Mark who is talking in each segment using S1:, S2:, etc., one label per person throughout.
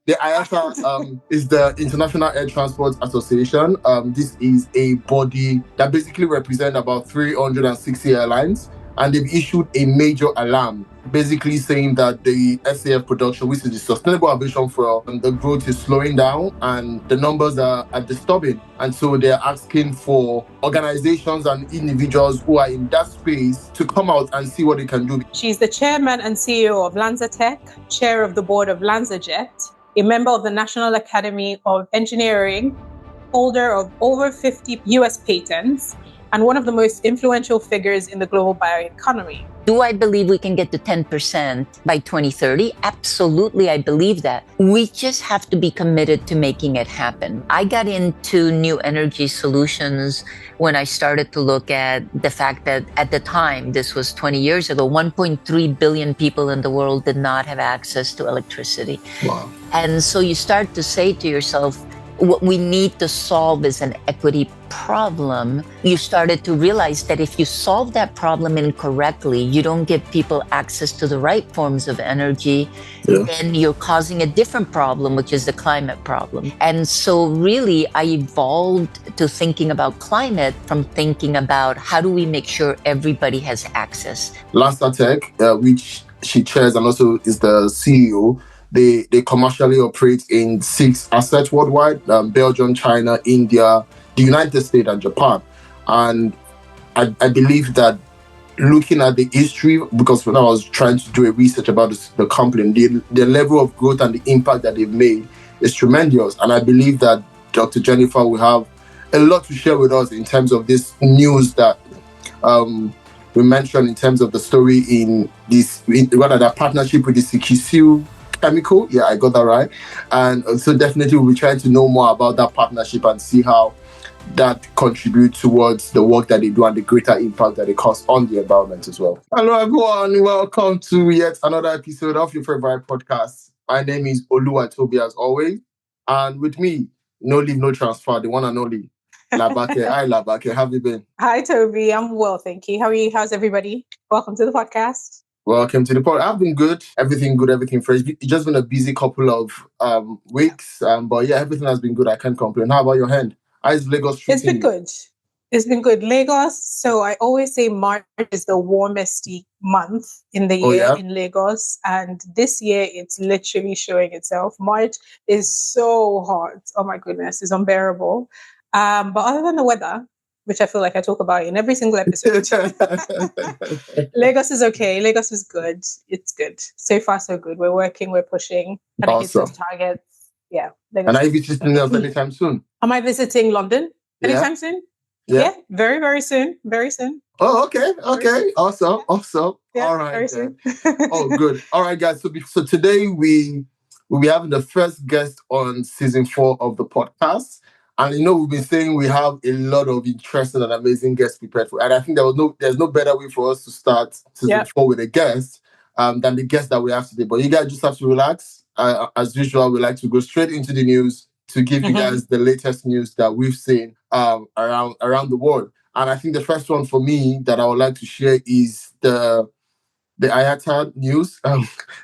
S1: The IATA is the International Air Transport Association. This is a body that basically represents about 360 airlines, and they've issued a major alarm, basically saying that the SAF production, which is the sustainable aviation fuel, the growth is slowing down and the numbers are disturbing. And so they're asking for organizations and individuals who are in that space to come out and see what they can do.
S2: She's the chairman and CEO of LanzaTech, chair of the board of LanzaJet, a member of the National Academy of Engineering, holder of over 50 US patents, and one of the most influential figures in the global bioeconomy.
S3: Do I believe we can get to 10% by 2030? Absolutely, I believe that. We just have to be committed to making it happen. I got into new energy solutions when I started to look at the fact that at the time, this was 20 years ago, 1.3 billion people in the world did not have access to electricity.
S1: Wow.
S3: And so you start to say to yourself, what we need to solve is an equity problem. You started to realize that if you solve that problem incorrectly, you don't give people access to the right forms of energy, then you're causing a different problem, which is the climate problem. And so really, I evolved to thinking about climate from thinking about how do we make sure everybody has access.
S1: LanzaTech, which she chairs and also is the CEO, they commercially operate in 6 assets worldwide, Belgium, China, India, the United States, and Japan. And I believe that looking at the history, because when I was trying to do a research about the company, the level of growth and the impact that they've made is tremendous. And I believe that Dr. Jennifer will have a lot to share with us in terms of this news that we mentioned in terms of the story in that partnership with the CQC chemical. Yeah, I got that right. And so definitely we'll be trying to know more about that partnership and see how that contributes towards the work that they do and the greater impact that they cause on the environment as well. Hello everyone, welcome to yet another episode of your favorite podcast. My name is Oluwatobi as always, and with me, no leave, no transfer, the one and only Labake. Hi Labake, how have you been?
S2: Hi Toby, I'm well, thank you. How are you? How's everybody? Welcome to the podcast.
S1: Welcome to the pod. I've been good, everything fresh. It's just been a busy couple of weeks, but yeah, everything has been good. I can't complain. How about your hand? How is Lagos treating
S2: It's been good. It's been good. Lagos, so I always say March is the warmest month in the year in Lagos. And this year, it's literally showing itself. March is so hot. Oh my goodness, it's unbearable. But other than the weather, which I feel like I talk about in every single episode, Lagos is okay. Lagos is good. It's good. So far, so good. We're working, we're pushing, trying to hit those targets. Yeah.
S1: Lagos. And are you visiting us anytime soon?
S2: Am I visiting London anytime soon? Yeah, very, very soon. Very soon.
S1: Oh, okay. Awesome.
S2: Yeah,
S1: all right.
S2: Very soon.
S1: Oh, good. All right, guys. So today we'll be having the first guest on season 4 of the podcast. And we've been saying we have a lot of interesting and amazing guests prepared for. And I think there's no better way for us to start season 4 with a guest than the guest that we have today. But you guys just have to relax. As usual, we like to go straight into the news to give you guys the latest news that we've seen around the world. And I think the first one for me that I would like to share is the IATA news.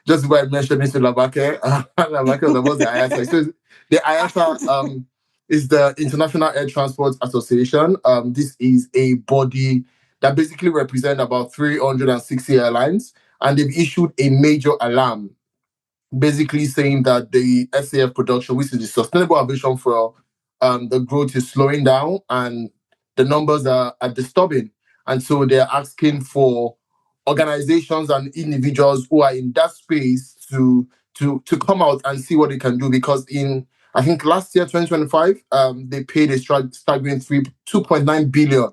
S1: Just where I mentioned it to Labake. Labake was about the IATA. So the IATA is the International Air Transport Association. This is a body that basically represents about 360 airlines, and they've issued a major alarm, basically saying that the SAF production, which is the sustainable aviation fuel, the growth is slowing down and the numbers are disturbing. And so they're asking for organizations and individuals who are in that space to come out and see what they can do, because I think last year, 2025, they paid a staggering 2.9 billion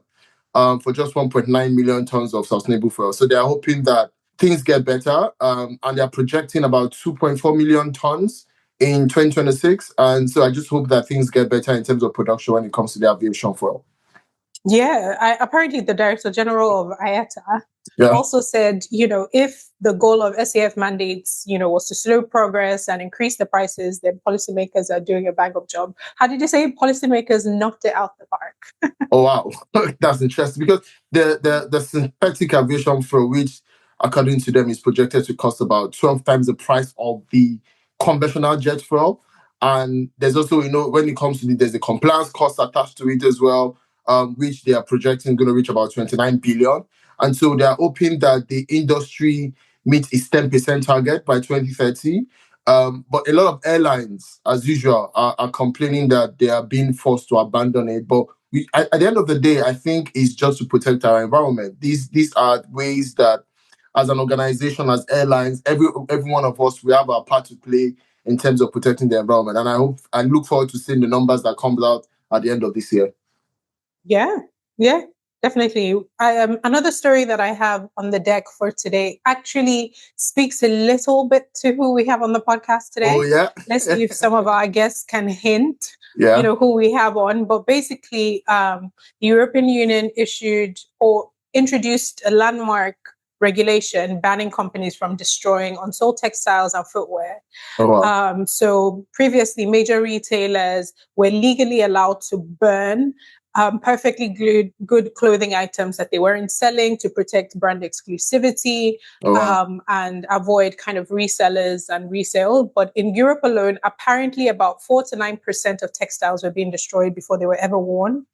S1: for just 1.9 million tons of sustainable fuel. So they are hoping that things get better, and they're projecting about 2.4 million tons in 2026. And so I just hope that things get better in terms of production when it comes to the aviation fuel.
S2: Yeah, apparently the Director General of IATA also said, if the goal of SAF mandates, was to slow progress and increase the prices, then policymakers are doing a bang-up job. How did you say policymakers knocked it out the park?
S1: Oh, wow. That's interesting, because the synthetic aviation fuel, which according to them is projected to cost about 12 times the price of the conventional jet fuel. And there's also, when it comes to there's the compliance cost attached to it as well, which they are projecting going to reach about 29 billion. And so they are hoping that the industry meets its 10% target by 2030. But a lot of airlines, as usual, are complaining that they are being forced to abandon it. But at the end of the day, I think it's just to protect our environment. These are ways that, as an organization, as airlines, every one of us, we have our part to play in terms of protecting the environment. And I look forward to seeing the numbers that comes out at the end of this year.
S2: Yeah, definitely. Another story that I have on the deck for today actually speaks a little bit to who we have on the podcast today.
S1: Oh, yeah.
S2: Let's see if some of our guests can hint,
S1: yeah.
S2: Who we have on. But basically, the European Union issued or introduced a landmark regulation banning companies from destroying unsold textiles and footwear.
S1: Oh, wow.
S2: So previously, major retailers were legally allowed to burn perfectly good clothing items that they weren't selling to protect brand exclusivity.
S1: Oh, wow.
S2: And avoid kind of resellers and resale. But in Europe alone, apparently about 4 to 9% of textiles were being destroyed before they were ever worn,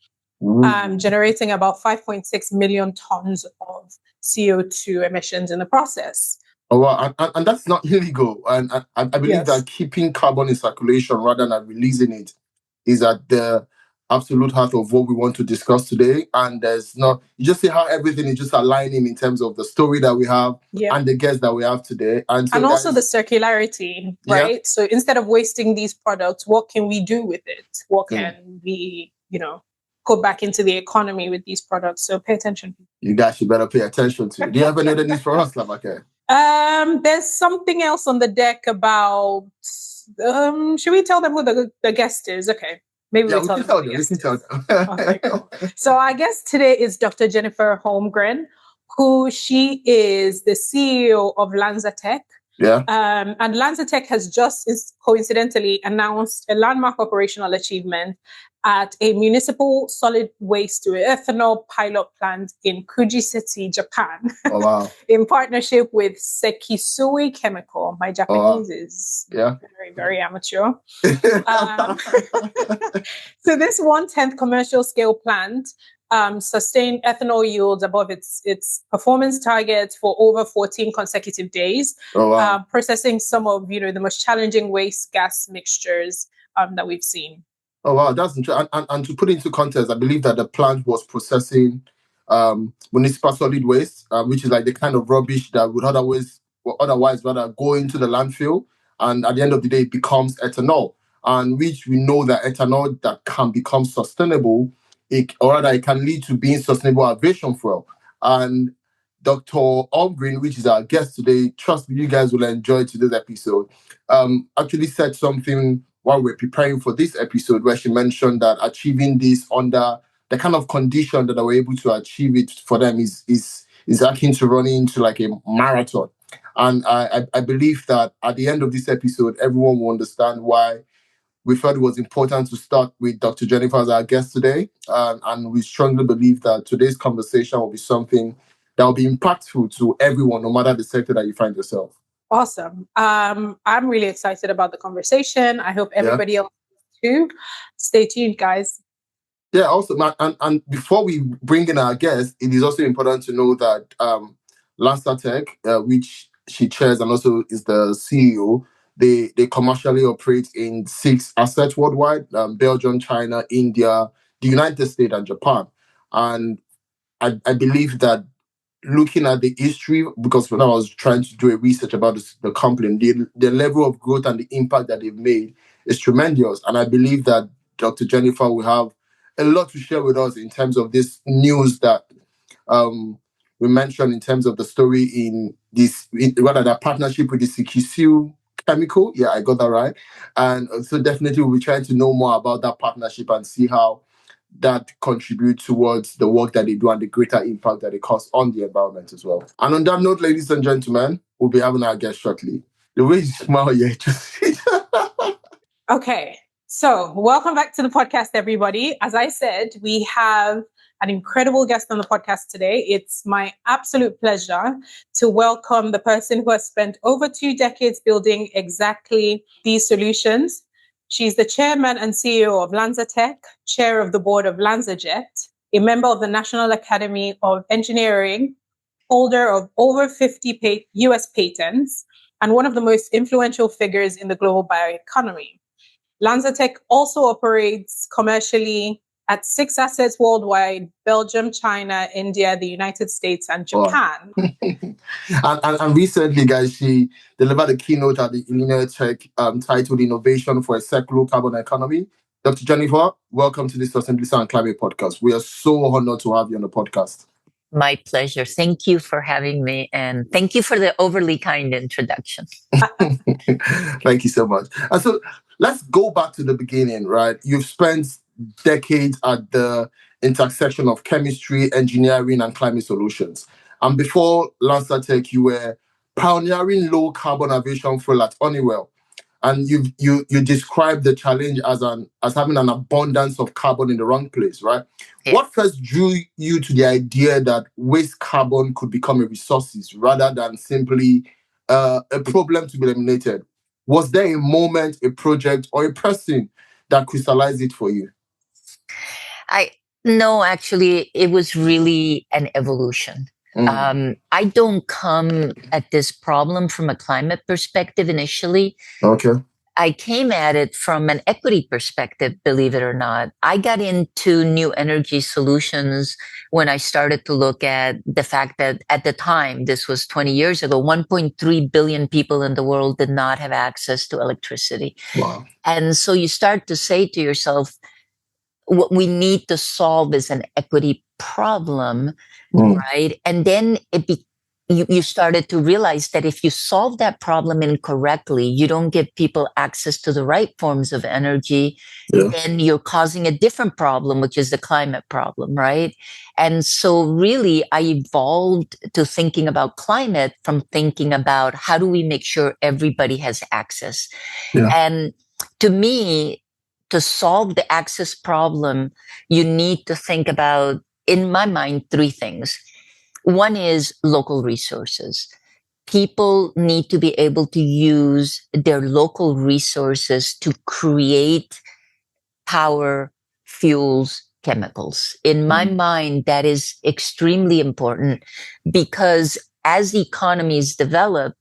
S2: generating about 5.6 million tons of CO2 emissions in the process.
S1: Oh, wow. And that's not illegal. And I believe that keeping carbon in circulation rather than releasing it is at the absolute heart of what we want to discuss today. And you just see how everything is just aligning in terms of the story that we have and the guests that we have today. And
S2: also the circularity, right? Yeah. So instead of wasting these products, what can we do with it? What can we, go back into the economy with these products? So pay attention.
S1: You guys should better pay attention to it. Do you have any other news for us, Labake?
S2: There's something else on the deck about, should we tell them who the guest is? Okay. Maybe we can tell them. Okay, cool. So our guest today is Dr. Jennifer Holmgren, who she is the CEO of LanzaTech.
S1: Yeah.
S2: And LanzaTech has just coincidentally announced a landmark operational achievement at a municipal solid waste to ethanol pilot plant in Kuji City, Japan.
S1: Oh, wow.
S2: In partnership with Sekisui Chemical. My Japanese is very, very amateur. So this 1/10 commercial scale plant sustained ethanol yields above its performance targets for over 14 consecutive days, processing some of the most challenging waste gas mixtures that we've seen.
S1: Oh, wow, that's interesting. And to put into context, I believe that the plant was processing municipal solid waste, which is like the kind of rubbish that would otherwise rather go into the landfill, and at the end of the day, it becomes ethanol. And which we know that ethanol that can become sustainable, it can lead to being sustainable aviation fuel. And Dr. Holmgren, which is our guest today, trust me, you guys will enjoy today's episode, actually said something while we're preparing for this episode, where she mentioned that achieving this under the kind of condition that they were able to achieve it for them is akin to running into like a marathon. And I believe that at the end of this episode, everyone will understand why we felt it was important to start with Dr. Jennifer as our guest today. And we strongly believe that today's conversation will be something that will be impactful to everyone, no matter the sector that you find yourself.
S2: Awesome. I'm really excited about the conversation. I hope everybody else too. Stay tuned, guys.
S1: Yeah, also, and before we bring in our guest, it is also important to know that LanzaTech, which she chairs and also is the CEO, they commercially operate in 6 assets worldwide: Belgium, China, India, the United States, and Japan. And I believe that looking at the history, because when I was trying to do a research about the company, the level of growth and the impact that they've made is tremendous. And I believe that Dr. Jennifer will have a lot to share with us in terms of this news that we mentioned in terms of the story in that partnership with the CQC Chemical. Yeah, I got that right. And so definitely we'll be trying to know more about that partnership and see how that contribute towards the work that they do and the greater impact that it causes on the environment as well. And on that note, ladies and gentlemen, we'll be having our guest shortly. The way you smile, yeah,
S2: Okay, so welcome back to the podcast, everybody. As I said, we have an incredible guest on the podcast today. It's my absolute pleasure to welcome the person who has spent over 2 decades building exactly these solutions. She's the chairman and CEO of LanzaTech, chair of the board of LanzaJet, a member of the National Academy of Engineering, holder of over 50 US patents, and one of the most influential figures in the global bioeconomy. LanzaTech also operates commercially at 6 assets worldwide: Belgium, China, India, the United States, and Japan.
S1: And recently, guys, she delivered a keynote at the LanzaTech titled Innovation for a Circular Carbon Economy. Dr. Jennifer, welcome to the Sustainability and Climate Podcast. We are so honored to have you on the podcast.
S3: My pleasure. Thank you for having me, and thank you for the overly kind introduction.
S1: Thank you so much. And so let's go back to the beginning, right? You've spent decades at the intersection of chemistry, engineering, and climate solutions. And before LanzaTech, you were pioneering low carbon aviation fuel at Honeywell. And you described the challenge as having an abundance of carbon in the wrong place, right? Yeah. What first drew you to the idea that waste carbon could become a resource rather than simply a problem to be eliminated? Was there a moment, a project, or a person that crystallized it for you?
S3: No, actually, it was really an evolution. I don't come at this problem from a climate perspective initially.
S1: Okay.
S3: I came at it from an equity perspective, believe it or not. I got into new energy solutions when I started to look at the fact that at the time, this was 20 years ago, 1.3 billion people in the world did not have access to electricity.
S1: Wow.
S3: And so you start to say to yourself, what we need to solve is an equity problem, right? And then you started to realize that if you solve that problem incorrectly, you don't give people access to the right forms of energy, then you're causing a different problem, which is the climate problem, right? And so really, I evolved to thinking about climate from thinking about how do we make sure everybody has access? And to me, to solve the access problem, you need to think about, in my mind, 3 things. One is local resources. People need to be able to use their local resources to create power, fuels, chemicals. In my mind, that is extremely important because as economies develop,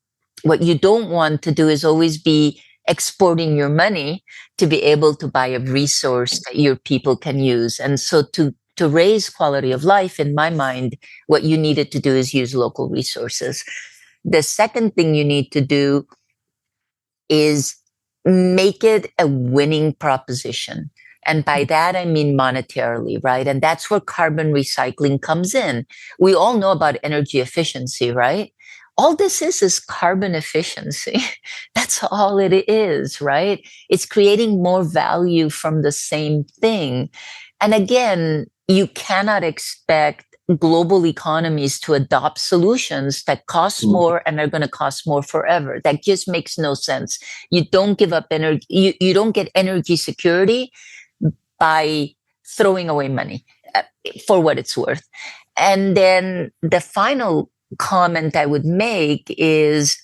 S3: what you don't want to do is always be exporting your money to be able to buy a resource that your people can use. And so to raise quality of life, in my mind, what you needed to do is use local resources. The second thing you need to do is make it a winning proposition. And by that, I mean monetarily, right? And that's where carbon recycling comes in. We all know about energy efficiency, right? All this is carbon efficiency. That's all it is, right? It's creating more value from the same thing. And again, you cannot expect global economies to adopt solutions that cost more and are going to cost more forever. That just makes no sense. You don't give up energy. You don't get energy security by throwing away money for what it's worth. And then the final comment I would make is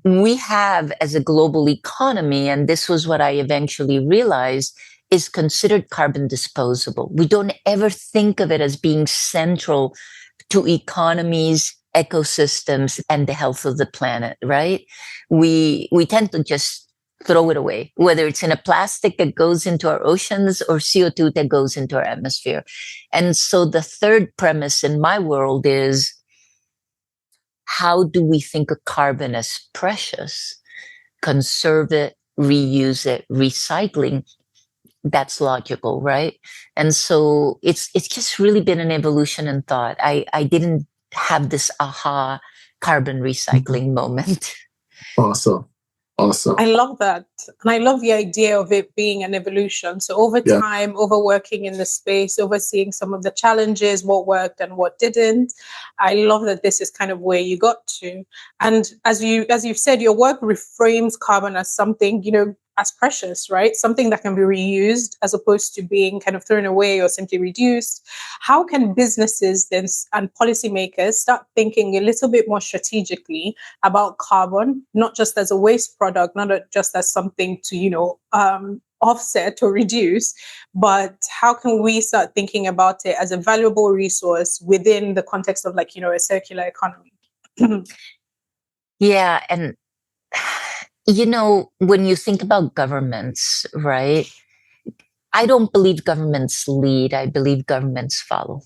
S3: we have, as a global economy, and this was what I eventually realized, is considered carbon disposable. We don't ever think of it as being central to economies, ecosystems, and the health of the planet, right? We tend to just throw it away, whether it's in a plastic that goes into our oceans or CO2 that goes into our atmosphere. And so the third premise in my world is, how do we think of carbon as precious? Conserve it, reuse it, recycling. That's logical, right? And so it's just really been an evolution in thought. I didn't have this aha carbon recycling moment.
S1: Awesome.
S2: I love that. And I love the idea of it being an evolution. So over time, over working in the space, overseeing some of the challenges, what worked and what didn't. I love that this is kind of where you got to. And as you've said, your work reframes carbon as something, as precious, right? Something that can be reused as opposed to being kind of thrown away or simply reduced. How can businesses then and policymakers start thinking a little bit more strategically about carbon, not just as a waste product, not just as something to, offset or reduce, but how can we start thinking about it as a valuable resource within the context of a circular economy?
S3: Yeah. And, when you think about governments, right? I don't believe governments lead. I believe governments follow.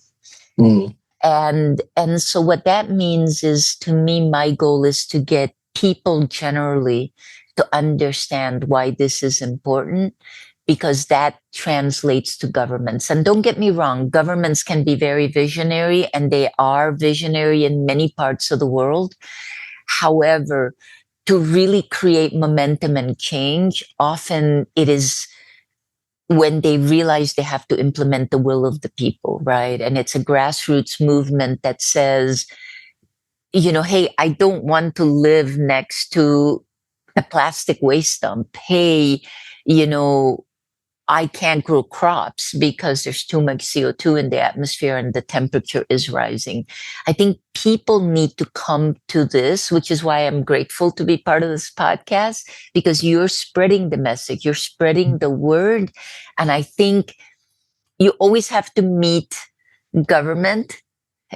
S1: Mm.
S3: And so what that means is, to me, my goal is to get people generally to understand why this is important, because that translates to governments. And don't get me wrong, governments can be very visionary, and they are visionary in many parts of the world. However, to really create momentum and change, often it is when they realize they have to implement the will of the people, right? And it's a grassroots movement that says, hey, I don't want to live next to a plastic waste dump. Hey, I can't grow crops because there's too much CO2 in the atmosphere and the temperature is rising. I think people need to come to this, which is why I'm grateful to be part of this podcast, because you're spreading the message, you're spreading the word. And I think you always have to meet government.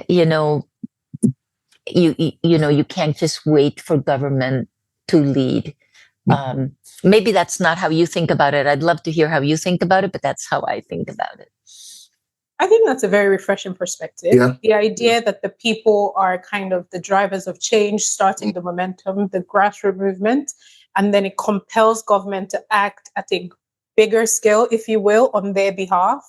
S3: You can't just wait for government to lead. Maybe that's not how you think about it. I'd love to hear how you think about it, but that's how I think about it.
S2: I think that's a very refreshing perspective.
S1: Yeah.
S2: The idea that the people are kind of the drivers of change, starting the momentum, the grassroots movement, and then it compels government to act at a bigger scale, if you will, on their behalf.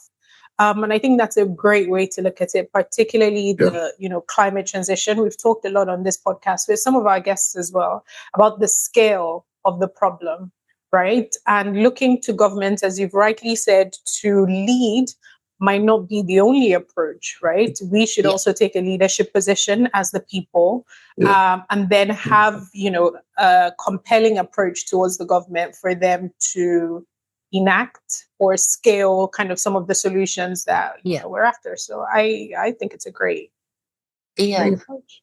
S2: And I think that's a great way to look at it, particularly the climate transition. We've talked a lot on this podcast with some of our guests as well about the scale of the problem, right? And looking to government, as you've rightly said, to lead might not be the only approach, right? We should also take a leadership position as the people, and then have, a compelling approach towards the government for them to enact or scale kind of some of the solutions that we're after. So I think it's a great approach.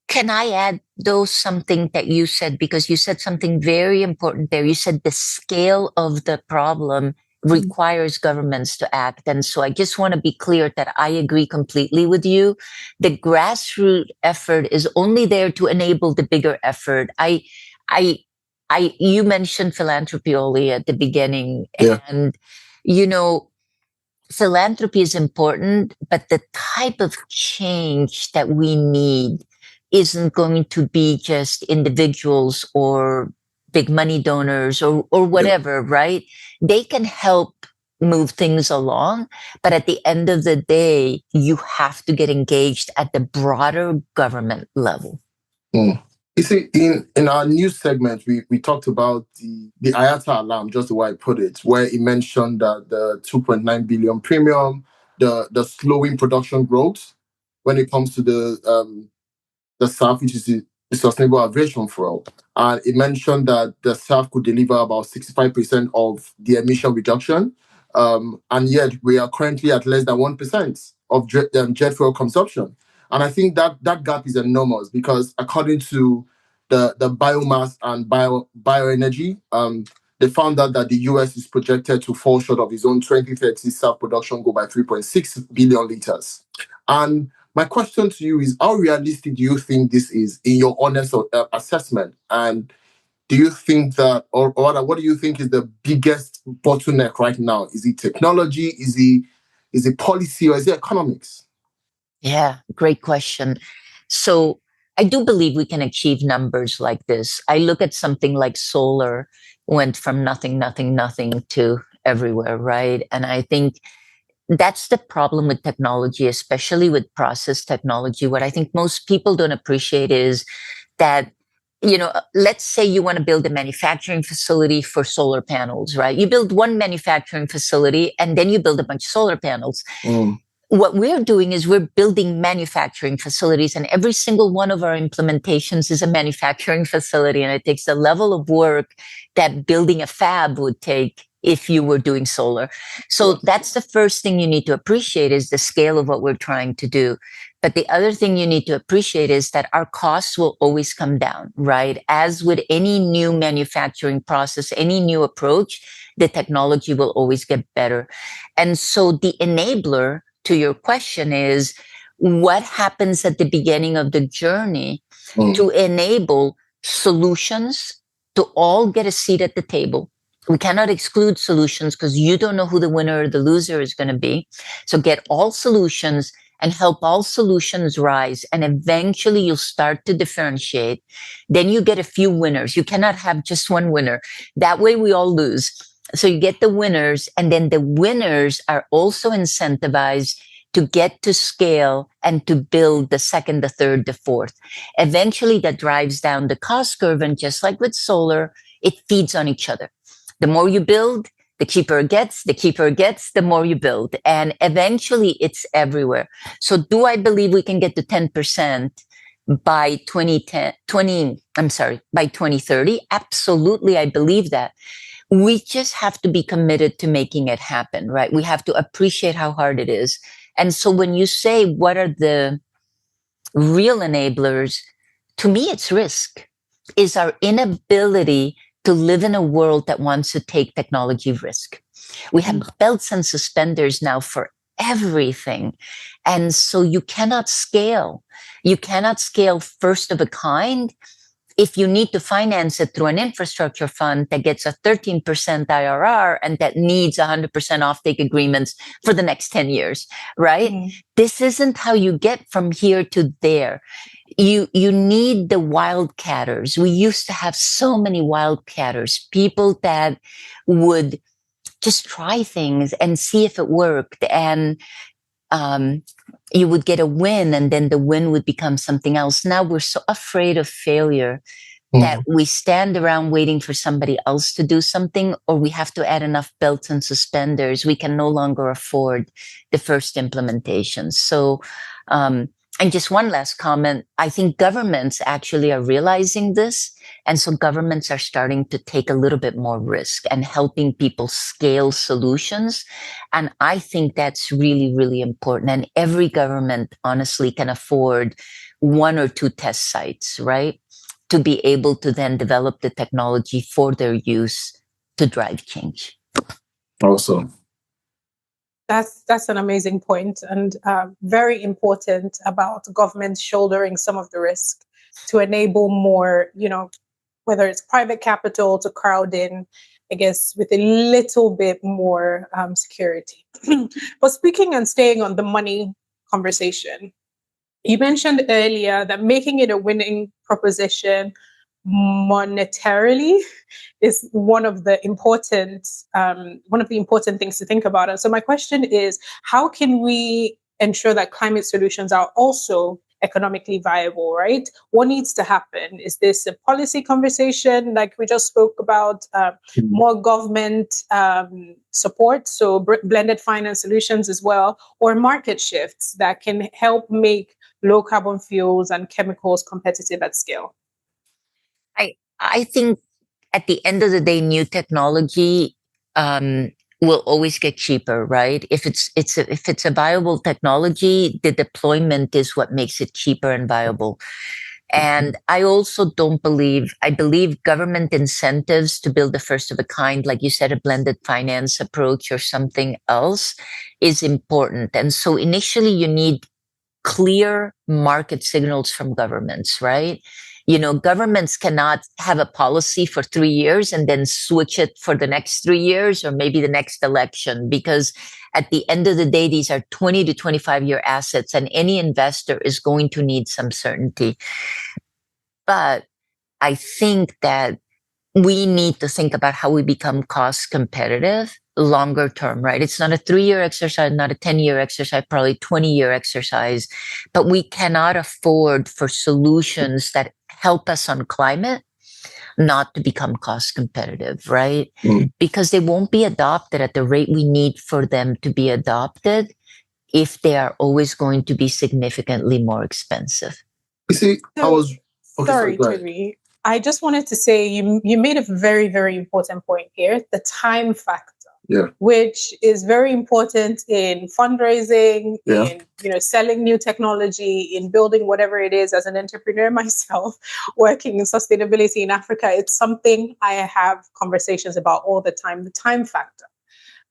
S3: Can I add, though, something that you said, because you said something very important there. You said the scale of the problem requires governments to act. And so I just want to be clear that I agree completely with you. The grassroots effort is only there to enable the bigger effort. You mentioned philanthropy, Oli, at the beginning, and philanthropy is important, but the type of change that we need isn't going to be just individuals or big money donors or whatever, right? They can help move things along, but at the end of the day, you have to get engaged at the broader government level.
S1: You see, in our news segment, we talked about the IATA alarm, just the way I put it, where it mentioned that the 2.9 billion premium, the slowing production growth when it comes to the SAF, which is the sustainable aviation fuel. And it mentioned that the SAF could deliver about 65% of the emission reduction. And yet we are currently at less than 1% of jet fuel consumption. And I think that gap is enormous because according to the biomass and bioenergy, they found out that the US is projected to fall short of its own 2030 SAF production goal by 3.6 billion liters. And my question to you is, how realistic do you think this is in your honest assessment? And do you think that, or rather, what do you think is the biggest bottleneck right now? Is it technology? Is it policy, or is it economics?
S3: Yeah, great question. So I do believe we can achieve numbers like this. I look at something like solar went from nothing to everywhere, right? And I think that's the problem with technology, especially with process technology. What I think most people don't appreciate is that, let's say you want to build a manufacturing facility for solar panels, right? You build one manufacturing facility and then you build a bunch of solar panels. what we're doing is we're building manufacturing facilities, and every single one of our implementations is a manufacturing facility, and it takes the level of work that building a fab would take if you were doing solar. So that's the first thing you need to appreciate, is the scale of what we're trying to do. But the other thing you need to appreciate is that our costs will always come down, right? As with any new manufacturing process, any new approach, the technology will always get better. And so the enabler to your question is, what happens at the beginning of the journey to enable solutions to all get a seat at the table? We cannot exclude solutions because you don't know who the winner or the loser is going to be. So get all solutions and help all solutions rise. And eventually you'll start to differentiate. Then you get a few winners. You cannot have just one winner. That way we all lose. So you get the winners, and then the winners are also incentivized to get to scale and to build the second, the third, the fourth. Eventually that drives down the cost curve. And just like with solar, it feeds on each other. The more you build, the cheaper it gets, the more you build. And eventually it's everywhere. So do I believe we can get to 10% by 2030? Absolutely. I believe that. We just have to be committed to making it happen, right? We have to appreciate how hard it is. And so when you say, what are the real enablers? To me, it's risk. Is our inability to live in a world that wants to take technology risk. We have belts and suspenders now for everything. And so you cannot scale. You cannot scale first of a kind if you need to finance it through an infrastructure fund that gets a 13% IRR and that needs 100% offtake agreements for the next 10 years, right? This isn't how you get from here to there. You need the wildcatters. We used to have so many wildcatters, people that would just try things and see if it worked. And you would get a win, and then the win would become something else. Now we're so afraid of failure that we stand around waiting for somebody else to do something, or we have to add enough belts and suspenders. We can no longer afford the first implementation. So, and just one last comment, I think governments actually are realizing this. And so governments are starting to take a little bit more risk and helping people scale solutions. And I think that's really, really important. And every government honestly can afford one or two test sites, right? To be able to then develop the technology for their use to drive change.
S1: Awesome.
S2: That's an amazing point, and very important about governments shouldering some of the risk to enable more, whether it's private capital to crowd in, I guess, with a little bit more security. But speaking and staying on the money conversation, you mentioned earlier that making it a winning proposition monetarily is one of the important things to think about. And so my question is, how can we ensure that climate solutions are also economically viable, right? What needs to happen? Is this a policy conversation like we just spoke about, more government support, so blended finance solutions as well, or market shifts that can help make low carbon fuels and chemicals competitive at scale?
S3: I think at the end of the day, new technology will always get cheaper, right? If it's a viable technology, the deployment is what makes it cheaper and viable. And I also I believe government incentives to build the first of a kind, like you said, a blended finance approach or something else, is important. And so initially you need clear market signals from governments, right? Governments cannot have a policy for 3 years and then switch it for the next 3 years or maybe the next election, because at the end of the day, these are 20 to 25-year assets, and any investor is going to need some certainty. But I think that we need to think about how we become cost competitive longer term, right? It's not a 3-year exercise, not a 10-year exercise, probably 20-year exercise, but we cannot afford for solutions that help us on climate not to become cost competitive, right? Because they won't be adopted at the rate we need for them to be adopted if they are always going to be significantly more expensive?
S1: You see,
S2: sorry, Toby. I just wanted to say you made a very, very important point here, the time factor.
S1: Yeah.
S2: Which is very important in fundraising, in selling new technology, in building whatever it is. As an entrepreneur myself, working in sustainability in Africa, it's something I have conversations about all the time, the time factor.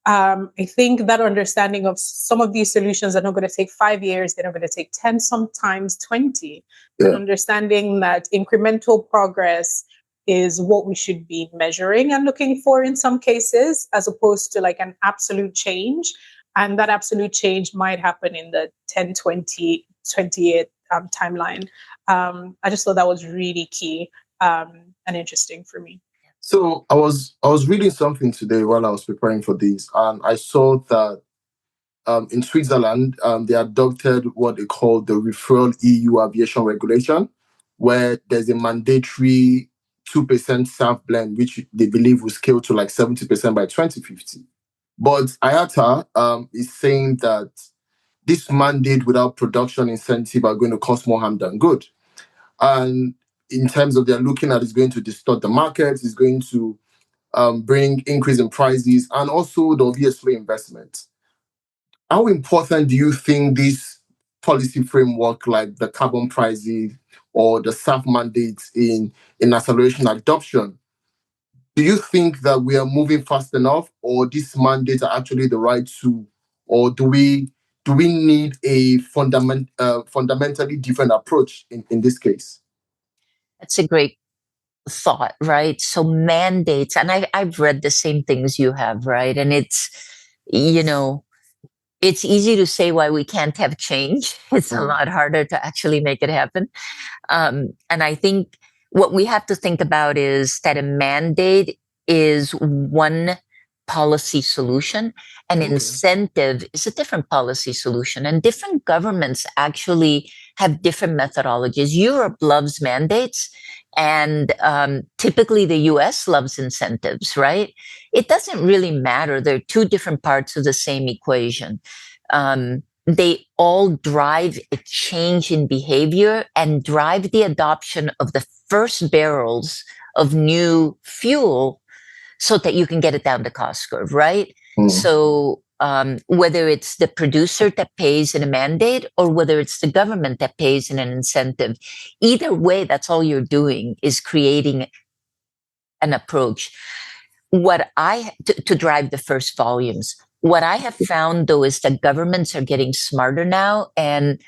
S2: I think that understanding of some of these solutions are not going to take 5 years, they're not going to take 10, sometimes 20. And understanding that incremental progress is what we should be measuring and looking for in some cases, as opposed to like an absolute change. And that absolute change might happen in the 10, 20, 20-year timeline. I just thought that was really key and interesting for me.
S1: So I was reading something today while I was preparing for this, and I saw that in Switzerland, they adopted what they call the referral EU aviation regulation, where there's a mandatory 2% SAF blend, which they believe will scale to like 70% by 2050. But IATA is saying that this mandate without production incentive are going to cost more harm than good. And in terms of they're looking at, it's going to distort the market, it's going to bring increase in prices, and also the obviously investment. How important do you think this policy framework, like the carbon pricing or the SAF mandates in acceleration adoption, do you think that we are moving fast enough, or these mandates are actually the right tool, or do we need a fundamentally different approach in this case?
S3: That's a great thought, right? So mandates, and I've read the same things you have, right? And it's, it's easy to say why we can't have change. It's a lot harder to actually make it happen. And I think what we have to think about is that a mandate is one policy solution. An incentive is a different policy solution. And different governments actually have different methodologies. Europe loves mandates, and typically the US loves incentives, right? It doesn't really matter. They're two different parts of the same equation. They all drive a change in behavior and drive the adoption of the first barrels of new fuel so that you can get it down the cost curve, right? So whether it's the producer that pays in a mandate or whether it's the government that pays in an incentive, either way, that's all you're doing is creating an approach. To drive the first volumes. What I have found, though, is that governments are getting smarter now. And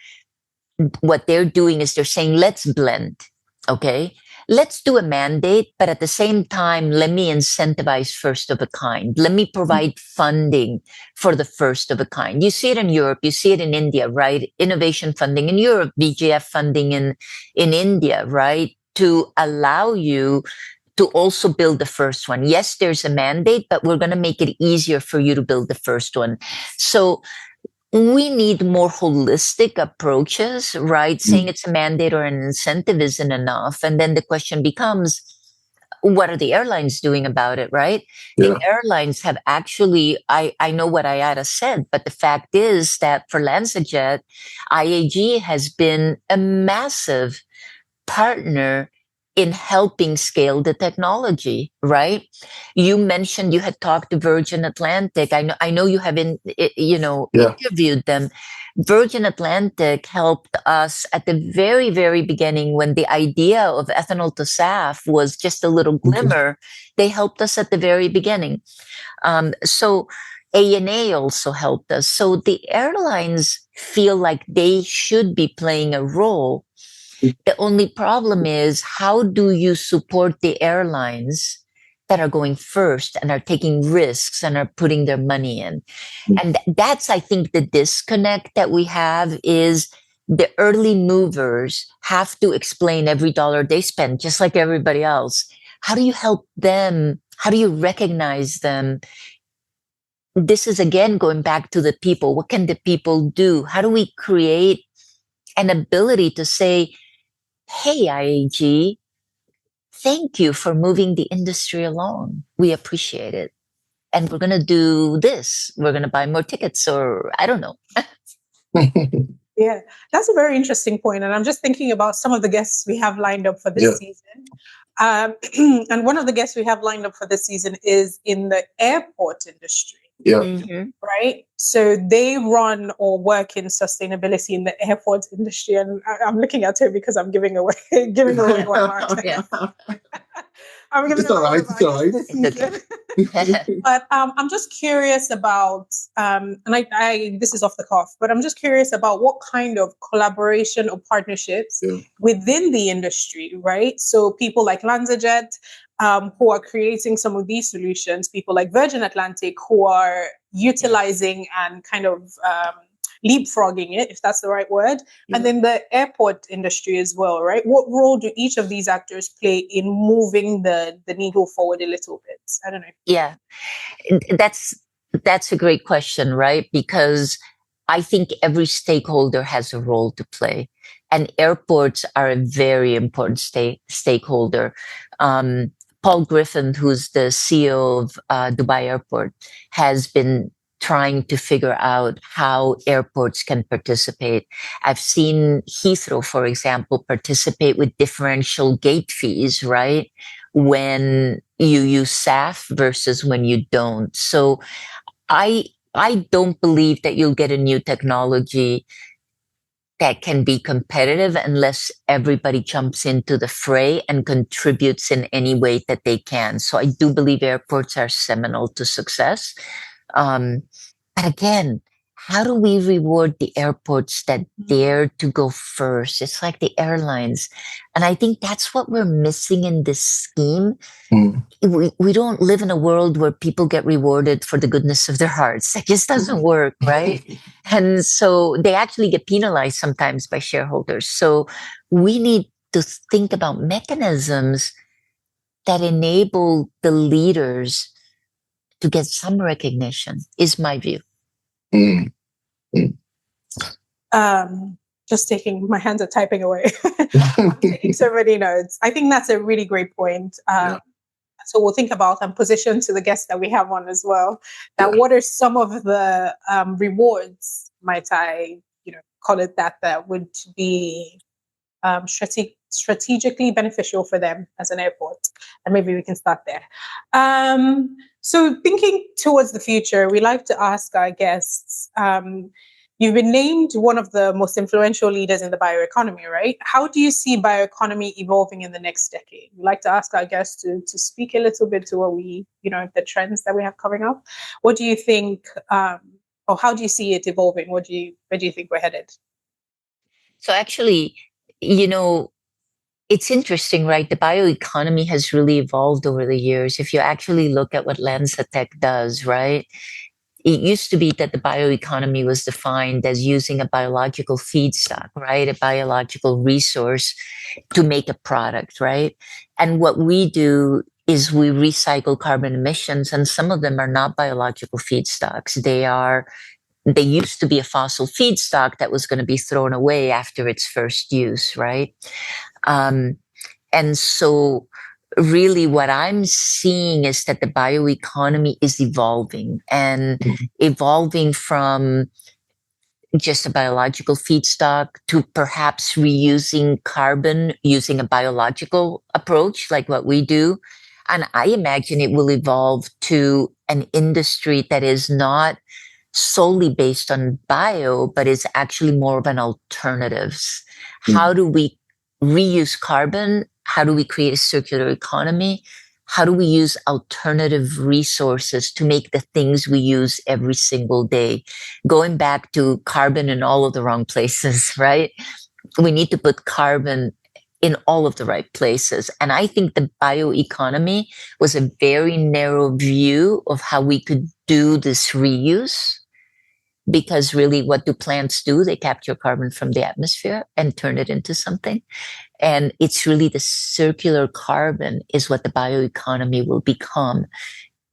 S3: what they're doing is they're saying, let's blend. Okay. Let's do a mandate, but at the same time, let me incentivize first of a kind. Let me provide funding for the first of a kind. You see it in Europe, you see it in India, right? Innovation funding in Europe, BGF funding in India, right? To allow you to also build the first one. Yes, there's a mandate, but we're going to make it easier for you to build the first one. So we need more holistic approaches, right? Saying it's a mandate or an incentive isn't enough. And then the question becomes, what are the airlines doing about it, right? Yeah. The airlines have actually, I know what IATA said, but the fact is that for LanzaJet, IAG has been a massive partner in helping scale the technology, right? You mentioned you had talked to Virgin Atlantic. I know you have interviewed them. Virgin Atlantic helped us at the very, very beginning when the idea of ethanol to SAF was just a little glimmer. They helped us at the very beginning. So ANA also helped us. So the airlines feel like they should be playing a role. The only problem is, how do you support the airlines that are going first and are taking risks and are putting their money in? And that's, I think, the disconnect that we have is the early movers have to explain every dollar they spend, just like everybody else. How do you help them? How do you recognize them? This is, again, going back to the people. What can the people do? How do we create an ability to say, hey, IAG, thank you for moving the industry along. We appreciate it. And we're going to do this. We're going to buy more tickets, or I don't know.
S2: Yeah, that's a very interesting point. And I'm just thinking about some of the guests we have lined up for this season. And one of the guests we have lined up for this season is in the airport industry.
S1: Yeah.
S3: Mm-hmm.
S2: Right. So they run or work in sustainability in the airport industry. And I'm looking at it because I'm giving away one market.
S3: Yeah.
S2: I'm giving
S1: It's all
S2: away
S1: right.
S2: one
S1: It's all
S2: market
S1: right.
S2: this season. But I'm just curious about, and I this is off the cuff, but I'm just curious about what kind of collaboration or partnerships within the industry, right? So people like LanzaJet, who are creating some of these solutions, people like Virgin Atlantic, who are utilizing and kind of leapfrogging it, if that's the right word, and then the airport industry as well, right? What role do each of these actors play in moving the needle forward a little bit? I don't know.
S3: Yeah, that's a great question, right? Because I think every stakeholder has a role to play, and airports are a very important stakeholder. Paul Griffin, who's the CEO of Dubai Airport, has been trying to figure out how airports can participate. I've seen Heathrow, for example, participate with differential gate fees, right? When you use SAF versus when you don't. So I don't believe that you'll get a new technology that can be competitive unless everybody jumps into the fray and contributes in any way that they can. So I do believe airports are seminal to success. But again, how do we reward the airports that dare to go first? It's like the airlines. And I think that's what we're missing in this scheme. We don't live in a world where people get rewarded for the goodness of their hearts. That just doesn't work, right? And so they actually get penalized sometimes by shareholders. So we need to think about mechanisms that enable the leaders to get some recognition, is my view.
S2: Just taking, my hands are typing away. I'm taking so many notes. I think that's a really great point. So we'll think about and position to the guests that we have on as well. That what are some of the rewards, might I, call it that would be strategically beneficial for them as an airport, and maybe we can start there. So thinking towards the future, we like to ask our guests. You've been named one of the most influential leaders in the bioeconomy, right? How do you see bioeconomy evolving in the next decade? We like to ask our guests to speak a little bit to what we, the trends that we have coming up. What do you think, or how do you see it evolving? Where do you think we're headed?
S3: So actually, it's interesting, right? The bioeconomy has really evolved over the years. If you actually look at what LanzaTech does, right? It used to be that the bioeconomy was defined as using a biological feedstock, right? A biological resource to make a product, right? And what we do is we recycle carbon emissions, and some of them are not biological feedstocks. They used to be a fossil feedstock that was going to be thrown away after its first use, right? And so really what I'm seeing is that the bioeconomy is evolving and evolving from just a biological feedstock to perhaps reusing carbon using a biological approach like what we do. And I imagine it will evolve to an industry that is not solely based on bio, but is actually more of an alternatives. How do we reuse carbon? How do we create a circular economy? How do we use alternative resources to make the things we use every single day? Going back to carbon in all of the wrong places, right? We need to put carbon in all of the right places. And I think the bioeconomy was a very narrow view of how we could do this reuse. Because really, what do plants do? They capture carbon from the atmosphere and turn it into something. And it's really the circular carbon is what the bioeconomy will become.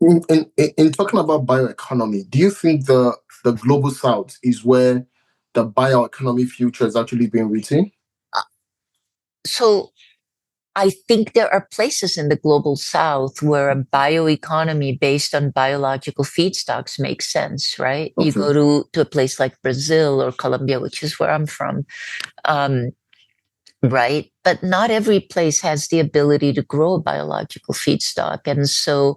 S1: In talking about bioeconomy, do you think the global south is where the bioeconomy future is actually being written?
S3: So I think there are places in the global south where a bioeconomy based on biological feedstocks makes sense, right?
S1: Okay.
S3: You go to a place like Brazil or Colombia, which is where I'm from, right? But not every place has the ability to grow a biological feedstock. And so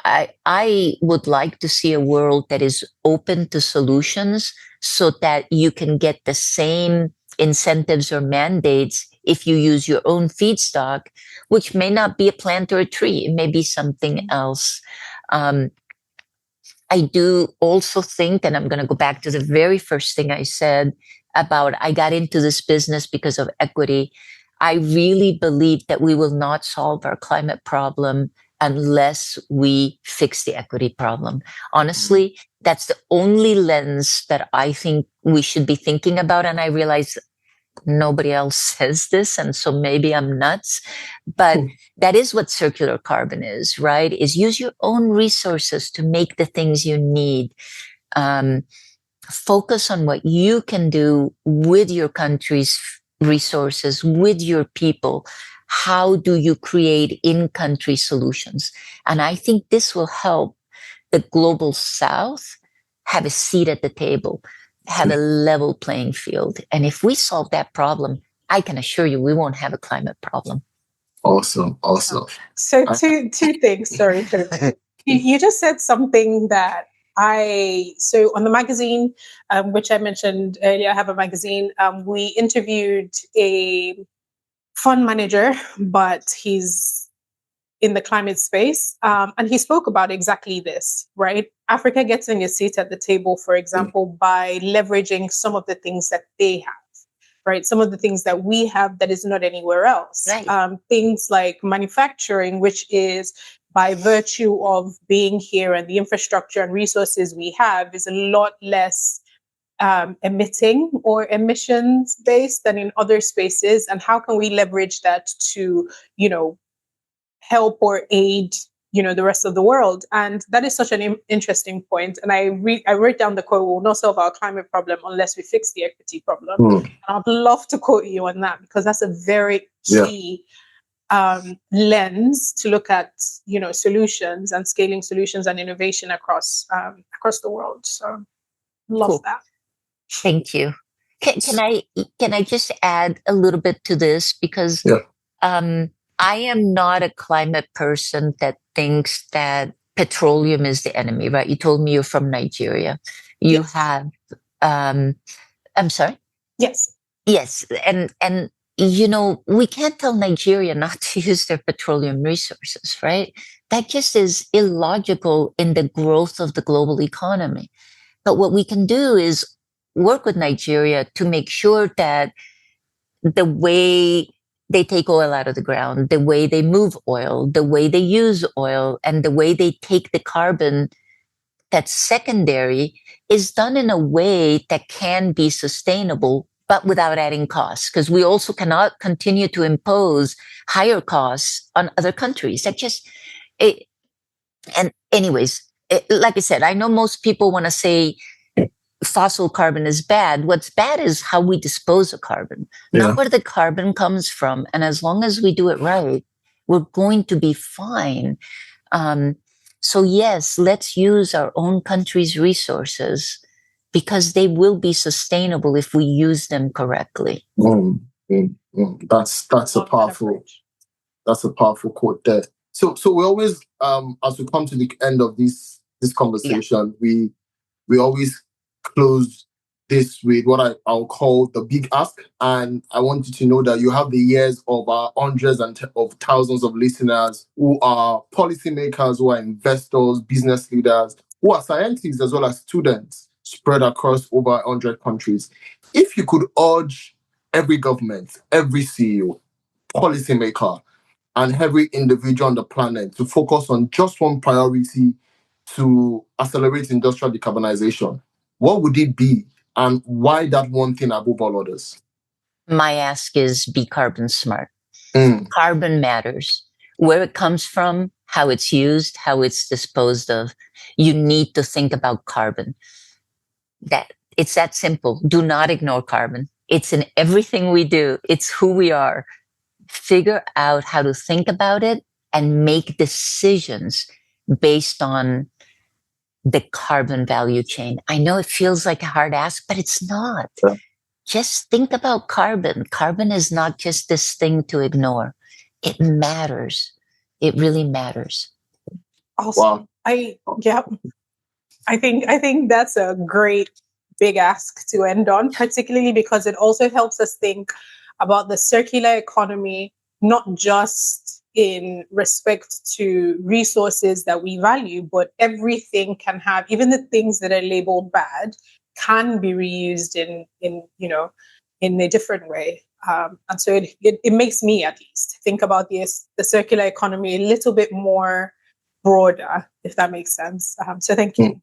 S3: I would like to see a world that is open to solutions so that you can get the same incentives or mandates if you use your own feedstock, which may not be a plant or a tree. It may be something else. I do also think, and I'm going to go back to the very first thing I said about I got into this business because of equity. I really believe that we will not solve our climate problem unless we fix the equity problem. Honestly, that's the only lens that I think we should be thinking about. And I realize nobody else says this, and so maybe I'm nuts, but that is what circular carbon is, right? Is use your own resources to make the things you need. Focus on what you can do with your country's resources, with your people. How do you create in-country solutions? And I think this will help the global south have a seat at the table, have a level playing field. And if we solve that problem, I can assure you we won't have a climate problem.
S1: Awesome.
S2: So two things. Sorry, you just said something that so on the magazine, which I mentioned earlier, I have a magazine. We interviewed a fund manager, but he's in the climate space. And he spoke about exactly this, right? Africa gets in a seat at the table, for example, by leveraging some of the things that they have, right? Some of the things that we have that is not anywhere else.
S3: Right.
S2: Things like manufacturing, which is by virtue of being here and the infrastructure and resources we have is a lot less emitting or emissions based than in other spaces. And how can we leverage that to, help or aid the rest of the world? And that is such an interesting point. And I wrote down the quote: "We'll not solve our climate problem unless we fix the equity problem." And I'd love to quote you on that, because that's a very key lens to look at solutions and scaling solutions and innovation across the world. So love that.
S3: Thank you. Can I just add a little bit to this, because I am not a climate person that thinks that petroleum is the enemy, right? You told me you're from Nigeria. You have, I'm sorry?
S2: Yes.
S3: Yes. And we can't tell Nigeria not to use their petroleum resources, right? That just is illogical in the growth of the global economy. But what we can do is work with Nigeria to make sure that the way they take oil out of the ground, the way they move oil, the way they use oil, and the way they take the carbon that's secondary is done in a way that can be sustainable, but without adding costs. Because we also cannot continue to impose higher costs on other countries. And anyways, like I said, I know most people want to say fossil carbon is bad. What's bad is how we dispose of carbon, not where the carbon comes from. And as long as we do it right, we're going to be fine. So yes, let's use our own country's resources, because they will be sustainable if we use them correctly.
S1: That's a powerful quote there. So we always, as we come to the end of this conversation, we always close this with what I'll call the big ask. And I want you to know that you have the ears of our hundreds of thousands of listeners who are policymakers, who are investors, business leaders, who are scientists, as well as students spread across over 100 countries. If you could urge every government, every CEO, policymaker, and every individual on the planet to focus on just one priority to accelerate industrial decarbonization, what would it be, and why that one thing above all others?
S3: My ask is be carbon smart. Carbon matters. Where it comes from, how it's used, how it's disposed of. You need to think about carbon. It's that simple. Do not ignore carbon. It's in everything we do. It's who we are. figure out how to think about it and make decisions based on the carbon value chain. I know it feels like a hard ask, but it's not.
S1: Yeah.
S3: Just think about carbon. Carbon is not just this thing to ignore. It matters. It really matters.
S2: Awesome.
S1: Wow.
S2: I think that's a great big ask to end on, particularly because it also helps us think about the circular economy, not just in respect to resources that we value, but everything can have, even the things that are labeled bad can be reused in a different way. And so it makes me, at least, think about the circular economy a little bit more broader, if that makes sense. So thank you.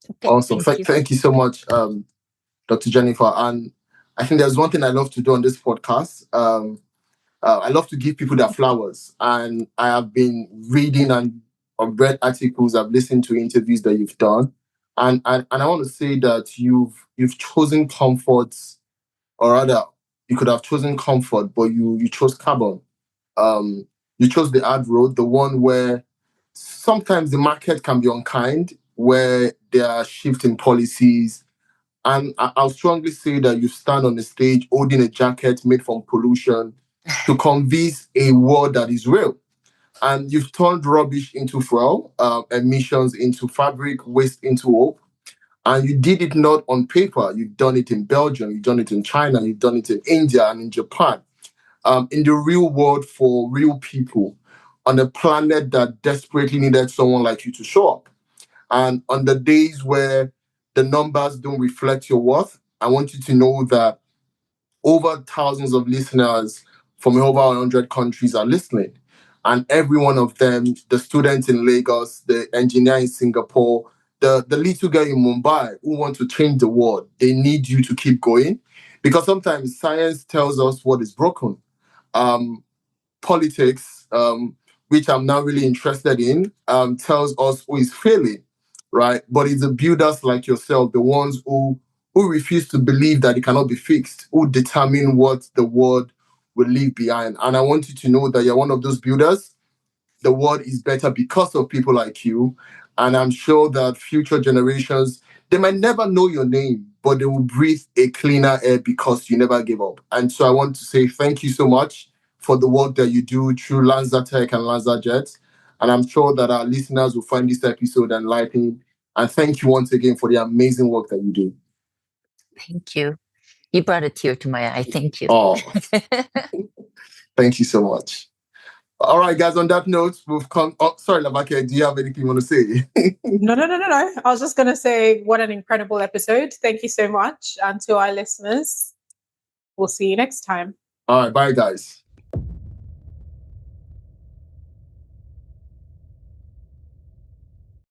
S3: Okay,
S1: awesome. Thank you so much, Dr. Jennifer. And I think there's one thing I love to do on this podcast. I love to give people their flowers. And I have been reading and I've read articles, I've listened to interviews that you've done. And I want to say that you've chosen comforts, or rather, you could have chosen comfort, but you chose carbon. You chose the hard road, the one where sometimes the market can be unkind, where there are shifting policies. And I'll strongly say that you stand on the stage holding a jacket made from pollution to convince a world that is real. And you've turned rubbish into fuel, emissions into fabric, waste into hope. And you did it not on paper. You've done it in Belgium, you've done it in China, you've done it in India and in Japan. In the real world for real people on a planet that desperately needed someone like you to show up. And on the days where the numbers don't reflect your worth, I want you to know that over thousands of listeners from over 100 countries are listening. And every one of them, the students in Lagos, the engineer in Singapore, the little girl in Mumbai who want to change the world, they need you to keep going. Because sometimes science tells us what is broken. Politics, which I'm now really interested in, tells us who is failing, right? But it's the builders like yourself, the ones who refuse to believe that it cannot be fixed, who determine what the world will leave behind. And I want you to know that you're one of those builders. The world is better because of people like you. And I'm sure that future generations, they might never know your name, but they will breathe a cleaner air because you never gave up. And so I want to say thank you so much for the work that you do through LanzaTech and LanzaJet. And I'm sure that our listeners will find this episode enlightening. And thank you once again for the amazing work that you do.
S3: Thank you. You brought a tear to my eye. Thank you.
S1: Oh, thank you so much. All right, guys, on that note, we've come. Oh, sorry, Lavake, do you have anything you want to say?
S2: No. I was just going to say, what an incredible episode. Thank you so much. And to our listeners, we'll see you next time.
S1: All right, bye, guys.